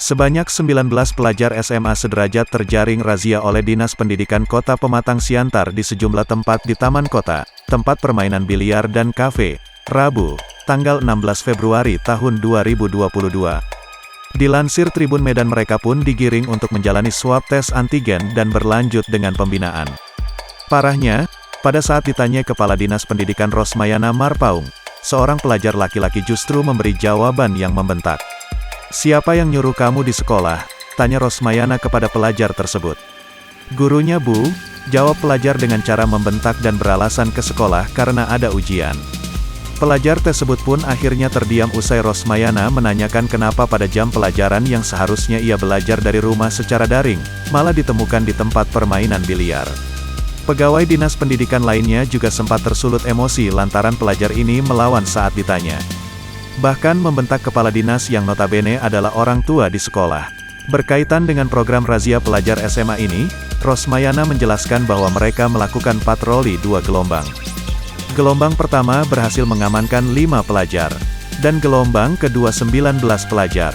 Sebanyak 19 pelajar SMA sederajat terjaring razia oleh Dinas Pendidikan Kota Pematang Siantar di sejumlah tempat di Taman Kota, tempat permainan biliar dan kafe, Rabu, tanggal 16 Februari tahun 2022. Dilansir Tribun Medan, mereka pun digiring untuk menjalani swab tes antigen dan berlanjut dengan pembinaan. Parahnya, pada saat ditanya Kepala Dinas Pendidikan Rosmayana Marpaung, seorang pelajar laki-laki justru memberi jawaban yang membentak. "Siapa yang nyuruh kamu di sekolah?" tanya Rosmayana kepada pelajar tersebut. "Gurunya, Bu," jawab pelajar dengan cara membentak dan beralasan ke sekolah karena ada ujian. Pelajar tersebut pun akhirnya terdiam usai Rosmayana menanyakan kenapa pada jam pelajaran yang seharusnya ia belajar dari rumah secara daring, malah ditemukan di tempat permainan biliar. Pegawai Dinas Pendidikan lainnya juga sempat tersulut emosi lantaran pelajar ini melawan saat ditanya. Bahkan membentak kepala dinas yang notabene adalah orang tua di sekolah. Berkaitan dengan program razia pelajar SMA ini, Rosmayana menjelaskan bahwa mereka melakukan patroli 2 gelombang. Gelombang pertama berhasil mengamankan 5 pelajar, dan gelombang kedua 19 pelajar.